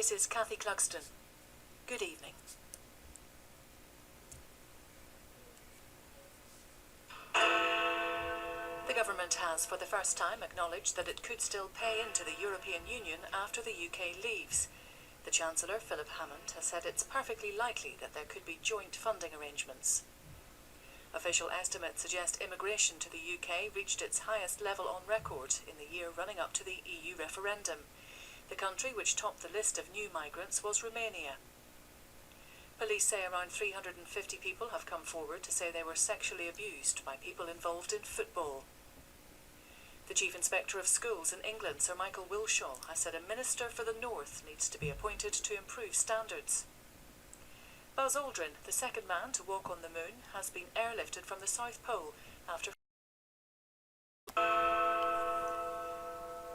This is Kathy Clugston. Good evening. The government has for the first time acknowledged that it could still pay into the European Union after the UK leaves. The Chancellor, Philip Hammond, has said it's perfectly likely that there could be joint funding arrangements. Official estimates suggest immigration to the UK reached its highest level on record in the year running up to the EU referendum. The country which topped the list of new migrants was Romania. Police say around 350 people have come forward to say they were sexually abused by people involved in football. The Chief Inspector of Schools in England, Sir Michael Wilshaw, has said a Minister for the North needs to be appointed to improve standards. Buzz Aldrin, the second man to walk on the moon, has been airlifted from the South Pole after...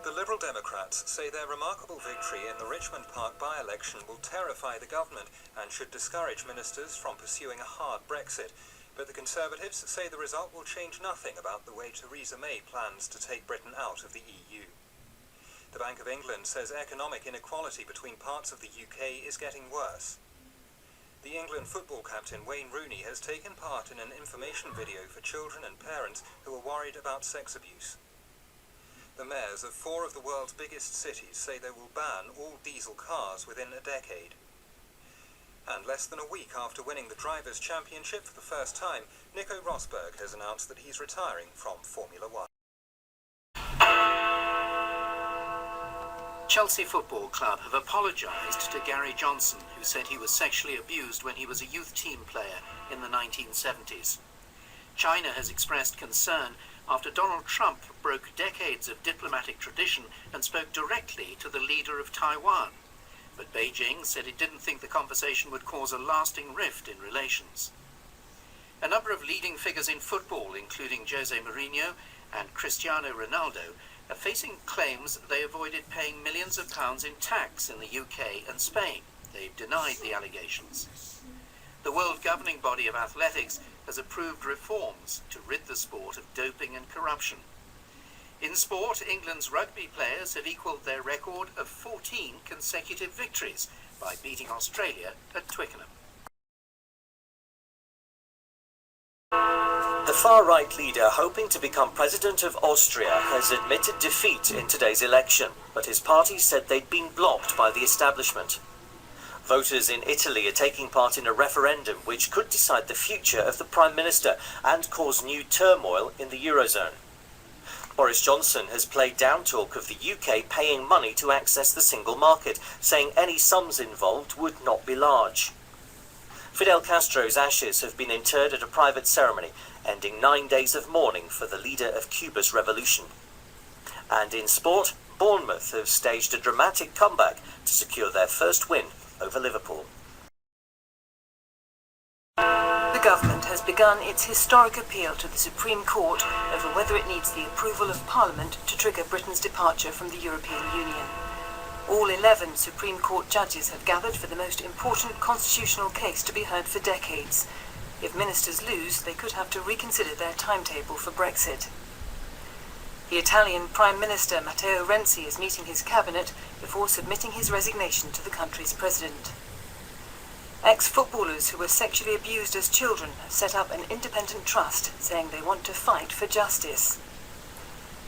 The Liberal Democrats say their remarkable victory in the Richmond Park by-election will terrify the government and should discourage ministers from pursuing a hard Brexit. But the Conservatives say the result will change nothing about the way Theresa May plans to take Britain out of the EU. The Bank of England says economic inequality between parts of the UK is getting worse. The England football captain Wayne Rooney has taken part in an information video for children and parents who are worried about sex abuse. The mayors of 4 of the world's biggest cities say they will ban all diesel cars within a decade. And less than a week after winning the Drivers' Championship for the first time, Nico Rosberg has announced that he's retiring from Formula 1. Chelsea Football Club have apologised to Gary Johnson, who said he was sexually abused when he was a youth team player in the 1970s. China has expressed concern after Donald Trump broke decades of diplomatic tradition and spoke directly to the leader of Taiwan. But Beijing said it didn't think the conversation would cause a lasting rift in relations. A number of leading figures in football, including Jose Mourinho and Cristiano Ronaldo, are facing claims they avoided paying millions of pounds in tax in the UK and Spain. They've denied the allegations. The world governing body of athletics has approved reforms to rid the sport of doping and corruption. In sport, England's rugby players have equalled their record of 14 consecutive victories by beating Australia at Twickenham. The far-right leader hoping to become president of Austria has admitted defeat in today's election, but his party said they'd been blocked by the establishment. Voters in Italy are taking part in a referendum which could decide the future of the Prime Minister and cause new turmoil in the Eurozone. Boris Johnson has played down talk of the UK paying money to access the single market, saying any sums involved would not be large. Fidel Castro's ashes have been interred at a private ceremony, ending 9 days of mourning for the leader of Cuba's revolution. And in sport, Bournemouth have staged a dramatic comeback to secure their first win over Liverpool. The government has begun its historic appeal to the Supreme Court over whether it needs the approval of Parliament to trigger Britain's departure from the European Union. All 11 Supreme Court judges have gathered for the most important constitutional case to be heard for decades. If ministers lose, they could have to reconsider their timetable for Brexit. The Italian Prime Minister Matteo Renzi is meeting his cabinet before submitting his resignation to the country's president. Ex-footballers who were sexually abused as children have set up an independent trust, saying they want to fight for justice.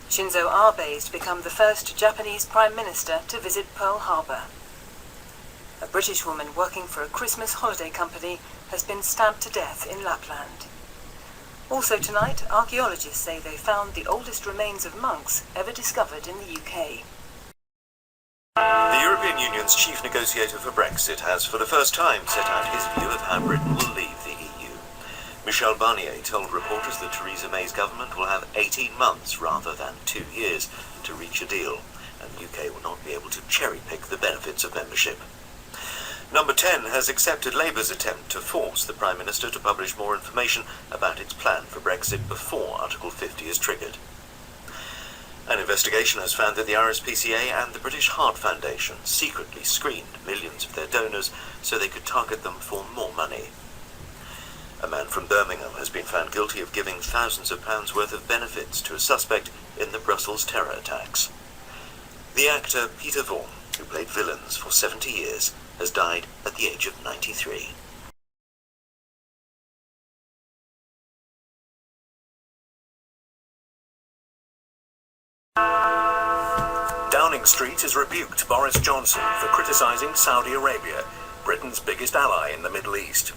Shinzo Abe is to become the first Japanese Prime Minister to visit Pearl Harbor. A British woman working for a Christmas holiday company has been stabbed to death in Lapland. Also tonight, archaeologists say they found the oldest remains of monks ever discovered in the UK. The European Union's chief negotiator for Brexit has for the first time set out his view of how Britain will leave the EU. Michel Barnier told reporters that Theresa May's government will have 18 months rather than 2 years to reach a deal, and the UK will not be able to cherry-pick the benefits of membership. Number 10 has accepted Labour's attempt to force the Prime Minister to publish more information about its plan for Brexit before Article 50 is triggered. An investigation has found that the RSPCA and the British Heart Foundation secretly screened millions of their donors so they could target them for more money. A man from Birmingham has been found guilty of giving thousands of pounds worth of benefits to a suspect in the Brussels terror attacks. The actor Peter Vaughan who played villains for 70 years, has died at the age of 93. Downing Street has rebuked Boris Johnson for criticising Saudi Arabia, Britain's biggest ally in the Middle East.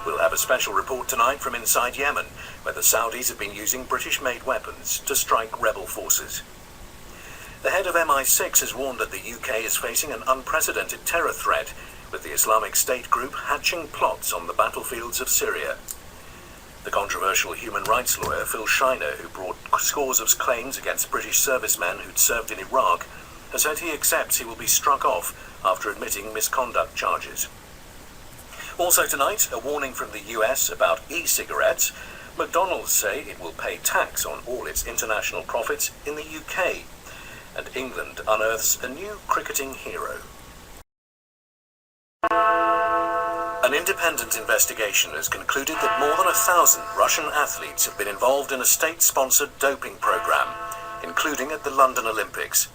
We'll have a special report tonight from inside Yemen, where the Saudis have been using British-made weapons to strike rebel forces. The head of MI6 has warned that the UK is facing an unprecedented terror threat, with the Islamic State group hatching plots on the battlefields of Syria. The controversial human rights lawyer Phil Shiner, who brought scores of claims against British servicemen who'd served in Iraq, has said he accepts he will be struck off after admitting misconduct charges. Also tonight, a warning from the US about e-cigarettes. McDonald's say it will pay tax on all its international profits in the UK. And England unearths a new cricketing hero. An independent investigation has concluded that more than 1,000 Russian athletes have been involved in a state-sponsored doping program, including at the London Olympics.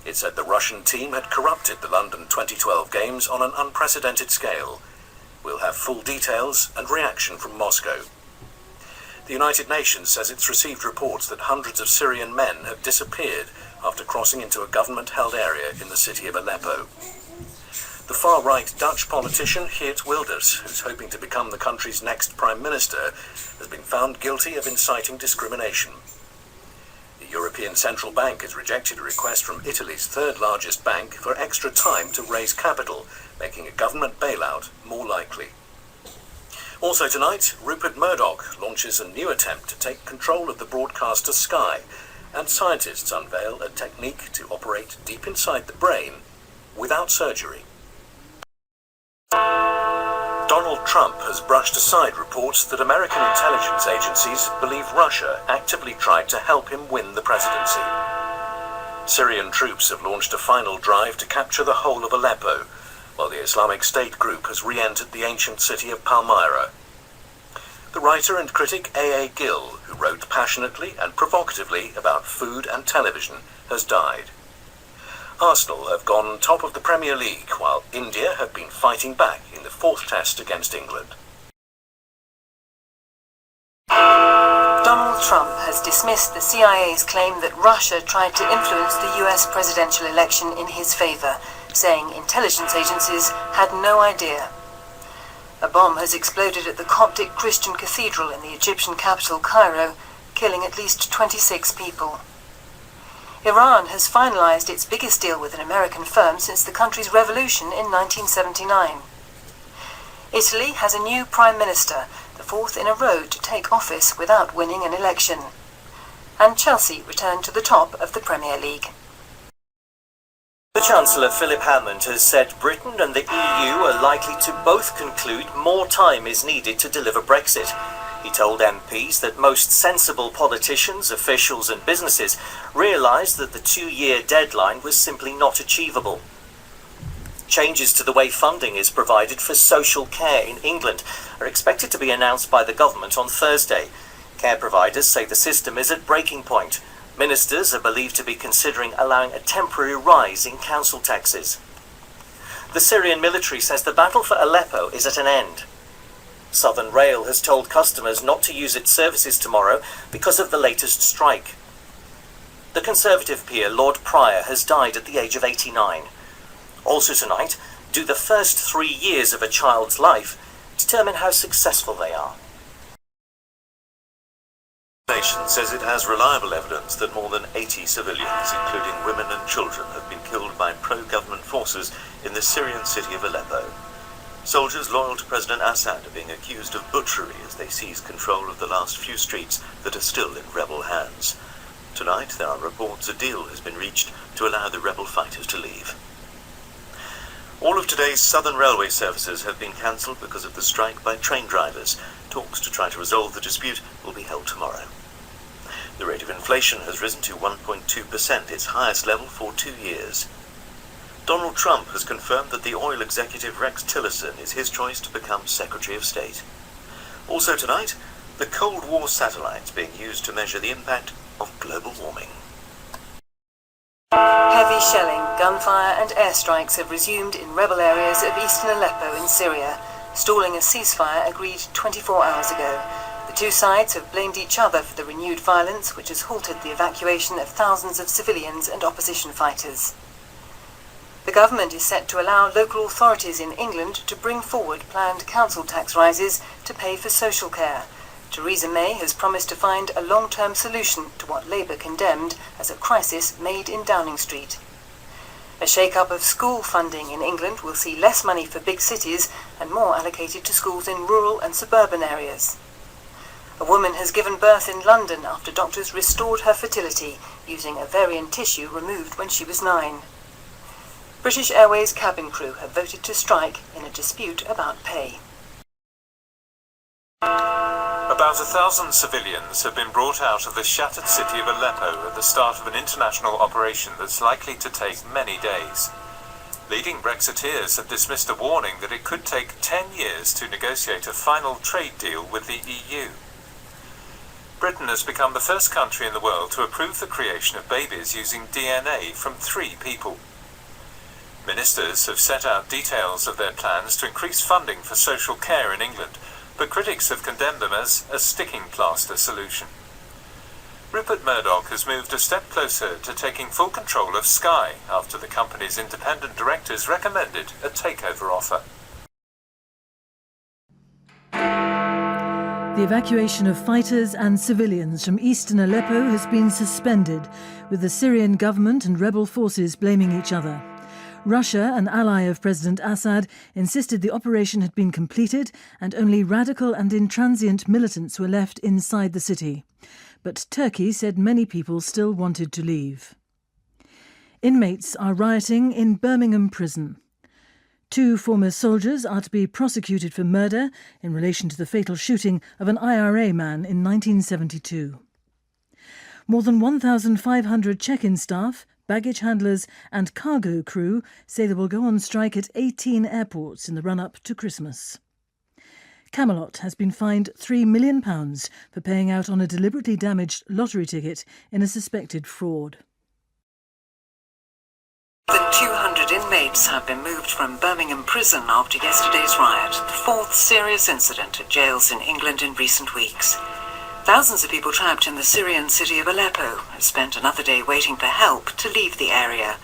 It said the Russian team had corrupted the London 2012 Games on an unprecedented scale. We'll have full details and reaction from Moscow. The United Nations says it's received reports that hundreds of Syrian men have disappeared after crossing into a government-held area in the city of Aleppo. The far-right Dutch politician Geert Wilders, who's hoping to become the country's next Prime Minister, has been found guilty of inciting discrimination. The European Central Bank has rejected a request from Italy's third-largest bank for extra time to raise capital, making a government bailout more likely. Also tonight, Rupert Murdoch launches a new attempt to take control of the broadcaster Sky, and scientists unveil a technique to operate deep inside the brain without surgery. Donald Trump has brushed aside reports that American intelligence agencies believe Russia actively tried to help him win the presidency. Syrian troops have launched a final drive to capture the whole of Aleppo, while the Islamic State group has re-entered the ancient city of Palmyra. The writer and critic A.A. Gill, who wrote passionately and provocatively about food and television, has died. Arsenal have gone top of the Premier League, while India have been fighting back in the fourth test against England. Donald Trump has dismissed the CIA's claim that Russia tried to influence the US presidential election in his favor, saying intelligence agencies had no idea. A bomb has exploded at the Coptic Christian cathedral in the Egyptian capital Cairo, killing at least 26 people. Iran has finalized its biggest deal with an American firm since the country's revolution in 1979. Italy has a new prime minister, the fourth in a row to take office without winning an election. And Chelsea returned to the top of the Premier League. The Chancellor Philip Hammond has said Britain and the EU are likely to both conclude more time is needed to deliver Brexit. He told MPs that most sensible politicians, officials and businesses realised that the 2-year deadline was simply not achievable. Changes to the way funding is provided for social care in England are expected to be announced by the government on Thursday. Care providers say the system is at breaking point. Ministers are believed to be considering allowing a temporary rise in council taxes. The Syrian military says the battle for Aleppo is at an end. Southern Rail has told customers not to use its services tomorrow because of the latest strike. The Conservative peer Lord Pryor has died at the age of 89. Also tonight, do the first 3 years of a child's life determine how successful they are? The nation says it has reliable evidence that more than 80 civilians, including women and children, have been killed by pro-government forces in the Syrian city of Aleppo. Soldiers loyal to President Assad are being accused of butchery as they seize control of the last few streets that are still in rebel hands. Tonight, there are reports a deal has been reached to allow the rebel fighters to leave. All of today's Southern Railway services have been cancelled because of the strike by train drivers. Talks to try to resolve the dispute will be held tomorrow. The rate of inflation has risen to 1.2%, its highest level for 2 years. Donald Trump has confirmed that the oil executive Rex Tillerson is his choice to become Secretary of State. Also tonight, the Cold War satellites being used to measure the impact of global warming. Heavy Heavy shelling, gunfire and airstrikes have resumed in rebel areas of eastern Aleppo in Syria, stalling a ceasefire agreed 24 hours ago. The two sides have blamed each other for the renewed violence, which has halted the evacuation of thousands of civilians and opposition fighters. The government is set to allow local authorities in England to bring forward planned council tax rises to pay for social care. Theresa May has promised to find a long-term solution to what Labour condemned as a crisis made in Downing Street. A shake-up of school funding in England will see less money for big cities and more allocated to schools in rural and suburban areas. A woman has given birth in London after doctors restored her fertility using ovarian tissue removed when she was 9. British Airways cabin crew have voted to strike in a dispute about pay. About 1,000 civilians have been brought out of the shattered city of Aleppo at the start of an international operation that's likely to take many days. Leading Brexiteers have dismissed a warning that it could take 10 years to negotiate a final trade deal with the EU. Britain has become the first country in the world to approve the creation of babies using DNA from 3 people. Ministers have set out details of their plans to increase funding for social care in England, but critics have condemned them as a sticking plaster solution. Rupert Murdoch has moved a step closer to taking full control of Sky after the company's independent directors recommended a takeover offer. The evacuation of fighters and civilians from eastern Aleppo has been suspended, with the Syrian government and rebel forces blaming each other. Russia, an ally of President Assad, insisted the operation had been completed and only radical and intransient militants were left inside the city. But Turkey said many people still wanted to leave. Inmates are rioting in Birmingham prison. 2 former soldiers are to be prosecuted for murder in relation to the fatal shooting of an IRA man in 1972. More than 1,500 check-in staff, baggage handlers and cargo crew say they will go on strike at 18 airports in the run-up to Christmas. Camelot has been fined £3 million for paying out on a deliberately damaged lottery ticket in a suspected fraud. More than 200 inmates have been moved from Birmingham prison after yesterday's riot, the 4th serious incident at jails in England in recent weeks. Thousands of people trapped in the Syrian city of Aleppo have spent another day waiting for help to leave the area.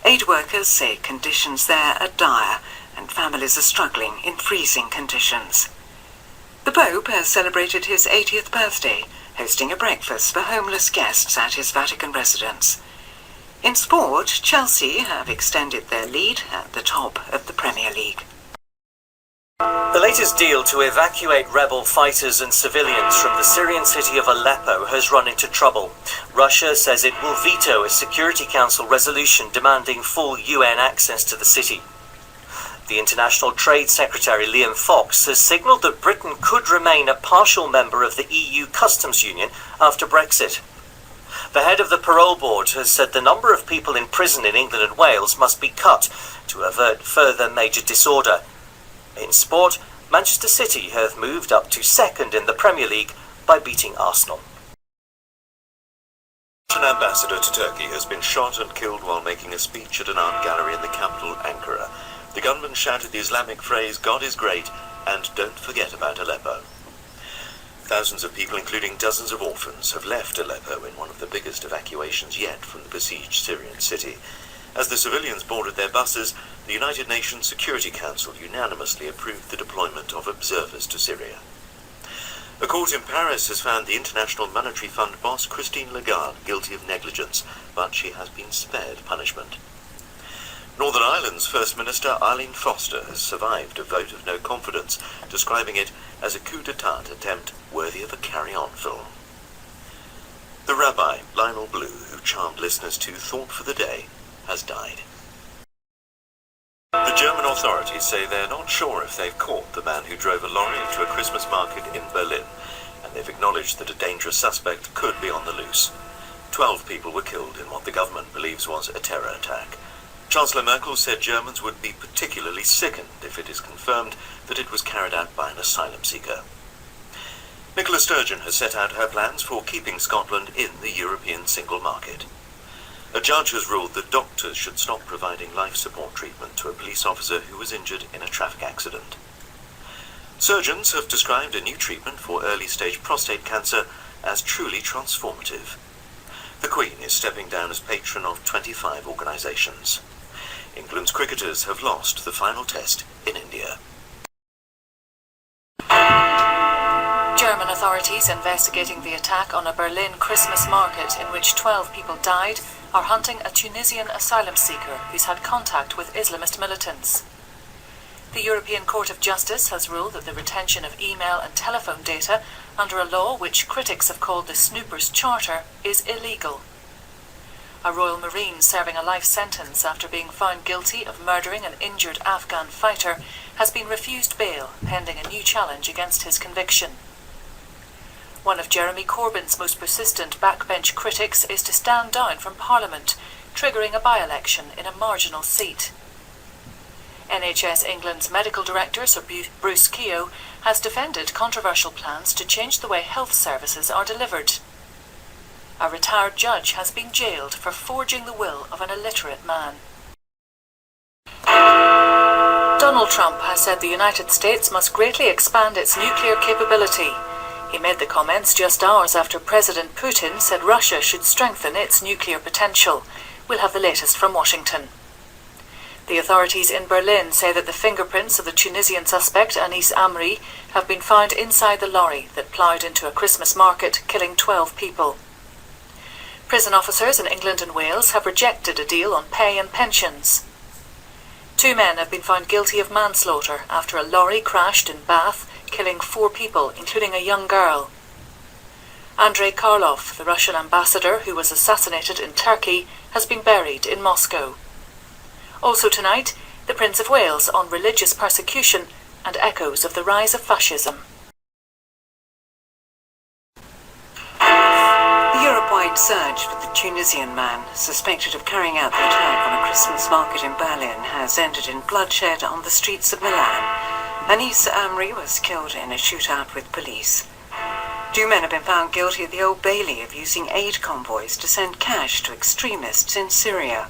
Aid workers say conditions there are dire and families are struggling in freezing conditions. The Pope has celebrated his 80th birthday, hosting a breakfast for homeless guests at his Vatican residence. In sport, Chelsea have extended their lead at the top of the Premier League. The latest deal to evacuate rebel fighters and civilians from the Syrian city of Aleppo has run into trouble. Russia says it will veto a Security Council resolution demanding full UN access to the city. The International Trade Secretary Liam Fox has signalled that Britain could remain a partial member of the EU customs union after Brexit. The head of the parole board has said the number of people in prison in England and Wales must be cut to avert further major disorder. In sport, Manchester City have moved up to 2nd in the Premier League by beating Arsenal. An ambassador to Turkey has been shot and killed while making a speech at an art gallery in the capital, Ankara. The gunman shouted the Islamic phrase, "God is great," and "Don't forget about Aleppo." Thousands of people, including dozens of orphans, have left Aleppo in one of the biggest evacuations yet from the besieged Syrian city. As the civilians boarded their buses, the United Nations Security Council unanimously approved the deployment of observers to Syria. A court in Paris has found the International Monetary Fund boss Christine Lagarde guilty of negligence, but she has been spared punishment. Northern Ireland's First Minister Eileen Foster has survived a vote of no confidence, describing it as a coup d'etat attempt worthy of a carry-on film. The rabbi, Lionel Blue, who charmed listeners to Thought for the Day, has died. The German authorities say they're not sure if they've caught the man who drove a lorry into a Christmas market in Berlin, and they've acknowledged that a dangerous suspect could be on the loose. 12 people were killed in what the government believes was a terror attack. Chancellor Merkel said Germans would be particularly sickened if it is confirmed that it was carried out by an asylum seeker. Nicola Sturgeon has set out her plans for keeping Scotland in the European single market. A judge has ruled that doctors should stop providing life support treatment to a police officer who was injured in a traffic accident. Surgeons have described a new treatment for early-stage prostate cancer as truly transformative. The Queen is stepping down as patron of 25 organisations. England's cricketers have lost the final test in India. German authorities investigating the attack on a Berlin Christmas market in which 12 people died are hunting a Tunisian asylum seeker who's had contact with Islamist militants. The European Court of Justice has ruled that the retention of email and telephone data under a law which critics have called the Snoopers' Charter is illegal. A Royal Marine serving a life sentence after being found guilty of murdering an injured Afghan fighter has been refused bail pending a new challenge against his conviction. One of Jeremy Corbyn's most persistent backbench critics is to stand down from Parliament, triggering a by-election in a marginal seat. NHS England's medical director, Sir Bruce Keogh, has defended controversial plans to change the way health services are delivered. A retired judge has been jailed for forging the will of an illiterate man. Donald Trump has said the United States must greatly expand its nuclear capability. He made the comments just hours after President Putin said Russia should strengthen its nuclear potential. We'll have the latest from Washington. The authorities in Berlin say that the fingerprints of the Tunisian suspect Anis Amri have been found inside the lorry that ploughed into a Christmas market, killing 12 people. Prison officers in England and Wales have rejected a deal on pay and pensions. 2 men have been found guilty of manslaughter after a lorry crashed in Bath, killing 4 people, including a young girl. Andrei Karlov, the Russian ambassador who was assassinated in Turkey, has been buried in Moscow. Also tonight, the Prince of Wales on religious persecution and echoes of the rise of fascism. The Europe-wide surge for the Tunisian man suspected of carrying out the attack on a Christmas market in Berlin has ended in bloodshed on the streets of Milan. Anis Amri was killed in a shootout with police. 2 men have been found guilty at the Old Bailey of using aid convoys to send cash to extremists in Syria.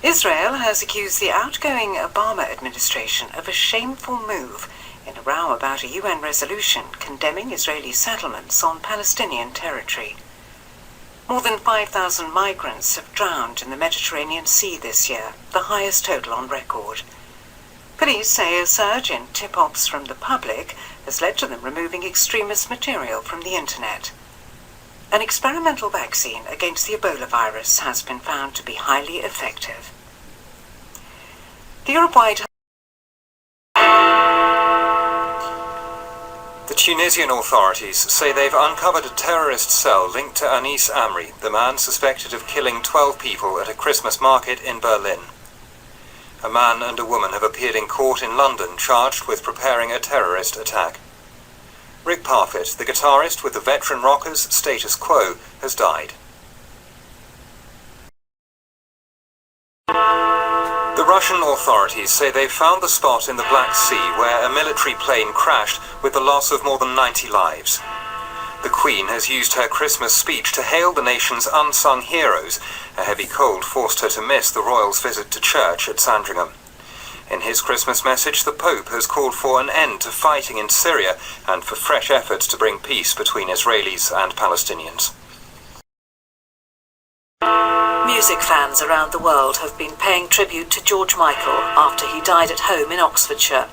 Israel has accused the outgoing Obama administration of a shameful move in a row about a UN resolution condemning Israeli settlements on Palestinian territory. More than 5,000 migrants have drowned in the Mediterranean Sea this year, the highest total on record. Police say a surge in tip-offs from the public has led to them removing extremist material from the internet. An experimental vaccine against the Ebola virus has been found to be highly effective. The Europe-wide The Tunisian authorities say they've uncovered a terrorist cell linked to Anis Amri, the man suspected of killing 12 people at a Christmas market in Berlin. A man and a woman have appeared in court in London charged with preparing a terrorist attack. Rick Parfitt, the guitarist with the veteran rockers Status Quo, has died. The Russian authorities say they've found the spot in the Black Sea where a military plane crashed with the loss of more than 90 lives. The Queen has used her Christmas speech to hail the nation's unsung heroes. A heavy cold forced her to miss the royals' visit to church at Sandringham. In his Christmas message, the Pope has called for an end to fighting in Syria and for fresh efforts to bring peace between Israelis and Palestinians. Music fans around the world have been paying tribute to George Michael after he died at home in Oxfordshire.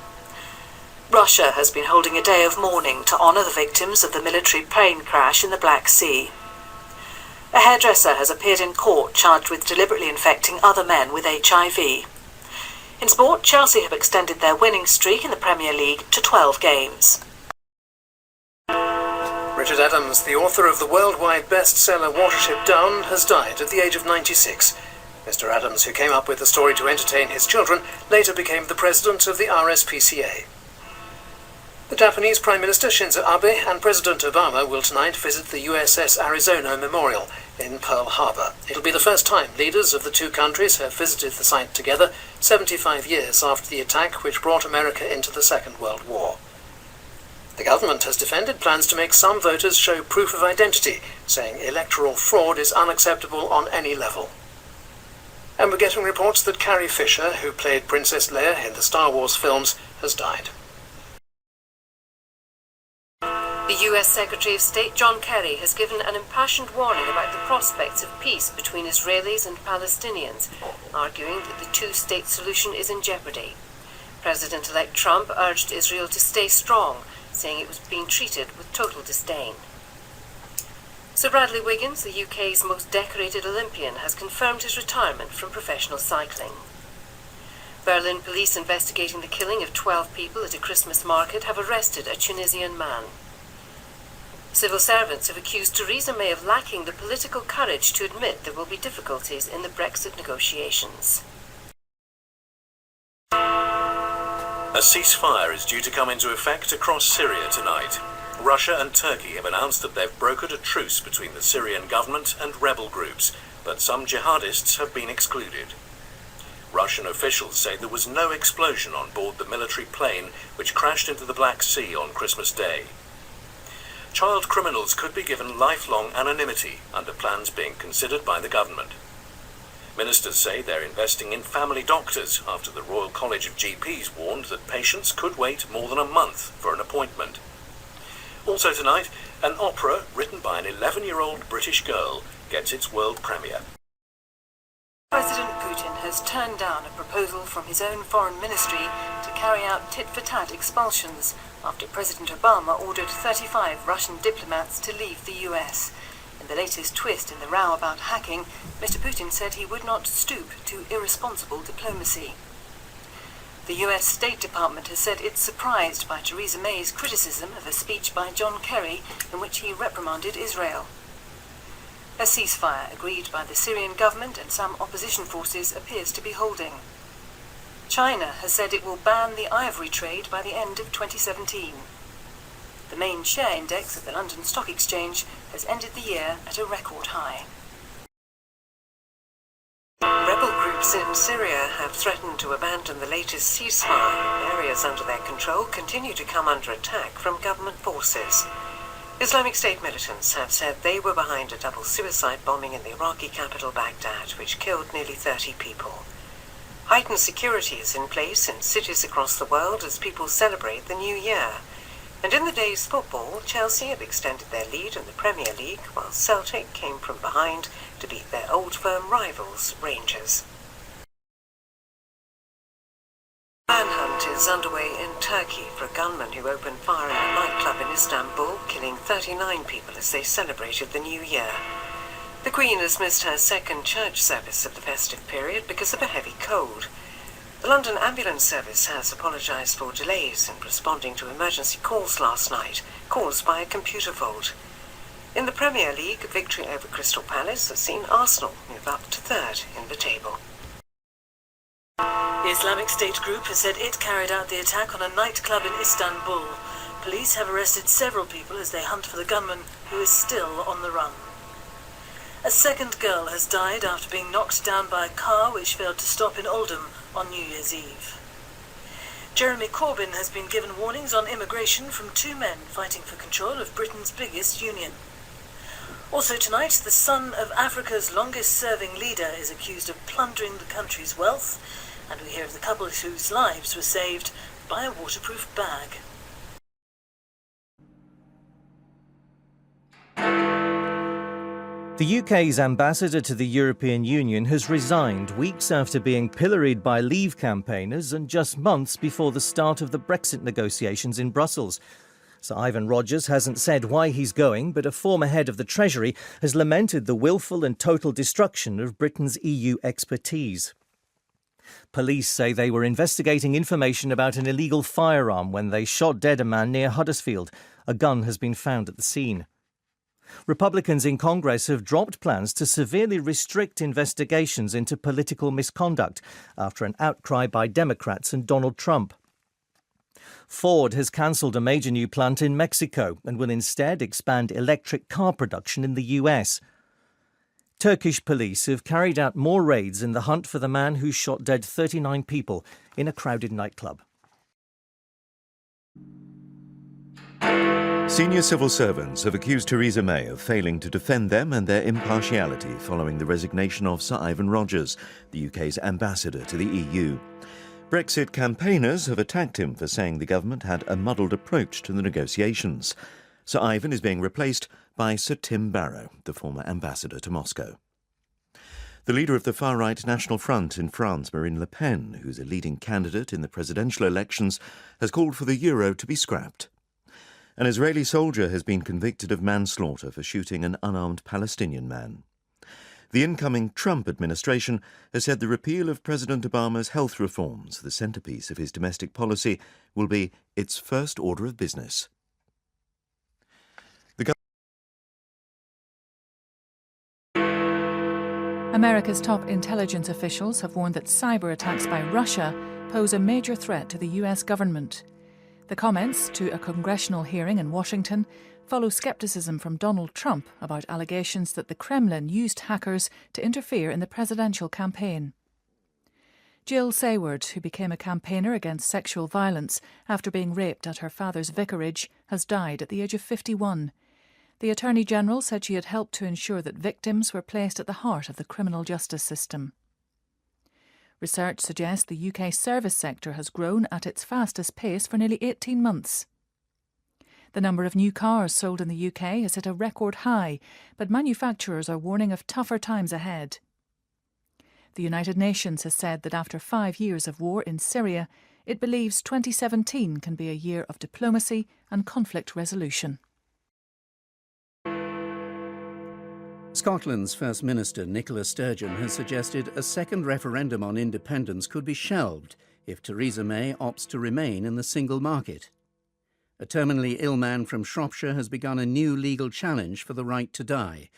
Russia has been holding a day of mourning to honour the victims of the military plane crash in the Black Sea. A hairdresser has appeared in court charged with deliberately infecting other men with HIV. In sport, Chelsea have extended their winning streak in the Premier League to 12 games. Richard Adams, the author of the worldwide bestseller Watership Down, has died at the age of 96. Mr. Adams, who came up with the story to entertain his children, later became the president of the RSPCA. The Japanese Prime Minister Shinzo Abe and President Obama will tonight visit the USS Arizona Memorial in Pearl Harbor. It'll be the first time leaders of the 2 countries have visited the site together, 75 years after the attack which brought America into the Second World War. The government has defended plans to make some voters show proof of identity, saying electoral fraud is unacceptable on any level. And we're getting reports that Carrie Fisher, who played Princess Leia in the Star Wars films, has died. The US Secretary of State John Kerry has given an impassioned warning about the prospects of peace between Israelis and Palestinians, arguing that the two-state solution is in jeopardy. President-elect Trump urged Israel to stay strong, saying it was being treated with total disdain. Sir Bradley Wiggins, the UK's most decorated Olympian, has confirmed his retirement from professional cycling. Berlin police investigating the killing of 12 people at a Christmas market have arrested a Tunisian man. Civil servants have accused Theresa May of lacking the political courage to admit there will be difficulties in the Brexit negotiations. A ceasefire is due to come into effect across Syria tonight. Russia and Turkey have announced that they've brokered a truce between the Syrian government and rebel groups, but some jihadists have been excluded. Russian officials say there was no explosion on board the military plane which crashed into the Black Sea on Christmas Day. Child criminals could be given lifelong anonymity under plans being considered by the government. Ministers say they're investing in family doctors after the Royal College of GPs warned that patients could wait more than a month for an appointment. Also tonight, an opera written by an 11-year-old British girl gets its world premiere. President Putin has turned down a proposal from his own foreign ministry to carry out tit-for-tat expulsions after President Obama ordered 35 Russian diplomats to leave the US. In the latest twist in the row about hacking, Mr. Putin said he would not stoop to irresponsible diplomacy. The US State Department has said it's surprised by Theresa May's criticism of a speech by John Kerry in which he reprimanded Israel. A ceasefire agreed by the Syrian government and some opposition forces appears to be holding. China has said it will ban the ivory trade by the end of 2017. The main share index at the London Stock Exchange has ended the year at a record high. Rebel groups in Syria have threatened to abandon the latest ceasefire. Areas under their control continue to come under attack from government forces. Islamic State militants have said they were behind a double suicide bombing in the Iraqi capital Baghdad, which killed nearly 30 people. Heightened security is in place in cities across the world as people celebrate the new year. And in the day's football, Chelsea have extended their lead in the Premier League, while Celtic came from behind to beat their old firm rivals, Rangers. Manhunt is underway in Turkey for a gunman who opened fire in a nightclub in Istanbul, killing 39 people as they celebrated the new year. The Queen has missed her second church service of the festive period because of a heavy cold. The London Ambulance Service has apologised for delays in responding to emergency calls last night, caused by a computer fault. In the Premier League, a victory over Crystal Palace has seen Arsenal move up to third in the table. The Islamic State group has said it carried out the attack on a nightclub in Istanbul. Police have arrested several people as they hunt for the gunman, who is still on the run. A second girl has died after being knocked down by a car which failed to stop in Oldham on New Year's Eve. Jeremy Corbyn has been given warnings on immigration from two men fighting for control of Britain's biggest union. Also tonight, the son of Africa's longest-serving leader is accused of plundering the country's wealth, and we hear of the couple whose lives were saved by a waterproof bag. The UK's ambassador to the European Union has resigned weeks after being pilloried by Leave campaigners and just months before the start of the Brexit negotiations in Brussels. Sir Ivan Rogers hasn't said why he's going, but a former head of the Treasury has lamented the willful and total destruction of Britain's EU expertise. Police say they were investigating information about an illegal firearm when they shot dead a man near Huddersfield. A gun has been found at the scene. Republicans in Congress have dropped plans to severely restrict investigations into political misconduct after an outcry by Democrats and Donald Trump. Ford has cancelled a major new plant in Mexico and will instead expand electric car production in the US. Turkish police have carried out more raids in the hunt for the man who shot dead 39 people in a crowded nightclub. Senior civil servants have accused Theresa May of failing to defend them and their impartiality following the resignation of Sir Ivan Rogers, the UK's ambassador to the EU. Brexit campaigners have attacked him for saying the government had a muddled approach to the negotiations. Sir Ivan is being replaced by Sir Tim Barrow, the former ambassador to Moscow. The leader of the far-right National Front in France, Marine Le Pen, who's a leading candidate in the presidential elections, has called for the euro to be scrapped. An Israeli soldier has been convicted of manslaughter for shooting an unarmed Palestinian man. The incoming Trump administration has said the repeal of President Obama's health reforms, the centrepiece of his domestic policy, will be its first order of business. America's top intelligence officials have warned that cyber attacks by Russia pose a major threat to the US government. The comments to a congressional hearing in Washington follow scepticism from Donald Trump about allegations that the Kremlin used hackers to interfere in the presidential campaign. Jill Sayward, who became a campaigner against sexual violence after being raped at her father's vicarage, has died at the age of 51. The Attorney General said she had helped to ensure that victims were placed at the heart of the criminal justice system. Research suggests the UK service sector has grown at its fastest pace for nearly 18 months. The number of new cars sold in the UK has hit a record high, but manufacturers are warning of tougher times ahead. The United Nations has said that after 5 years of war in Syria, it believes 2017 can be a year of diplomacy and conflict resolution. Scotland's First Minister Nicola Sturgeon has suggested a second referendum on independence could be shelved if Theresa May opts to remain in the single market. A terminally ill man from Shropshire has begun a new legal challenge for the right to die,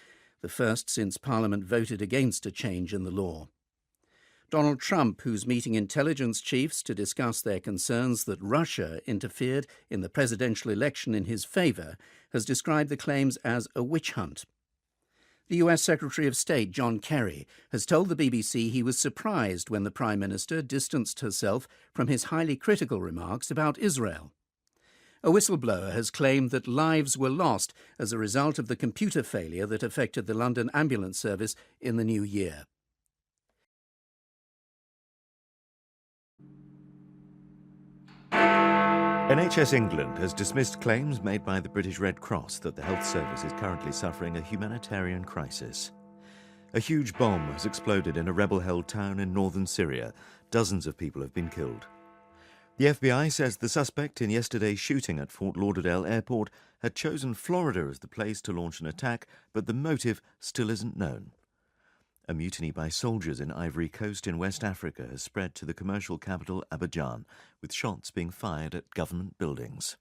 the first since Parliament voted against a change in the law. Donald Trump, who's meeting intelligence chiefs to discuss their concerns that Russia interfered in the presidential election in his favour, has described the claims as a witch hunt. The US Secretary of State, John Kerry, has told the BBC he was surprised when the Prime Minister distanced herself from his highly critical remarks about Israel. A whistleblower has claimed that lives were lost as a result of the computer failure that affected the London ambulance service in the new year. NHS England has dismissed claims made by the British Red Cross that the health service is currently suffering a humanitarian crisis. A huge bomb has exploded in a rebel-held town in northern Syria. Dozens of people have been killed. The FBI says the suspect in yesterday's shooting at Fort Lauderdale Airport had chosen Florida as the place to launch an attack, but the motive still isn't known. A mutiny by soldiers in Ivory Coast in West Africa has spread to the commercial capital Abidjan, with shots being fired at government buildings.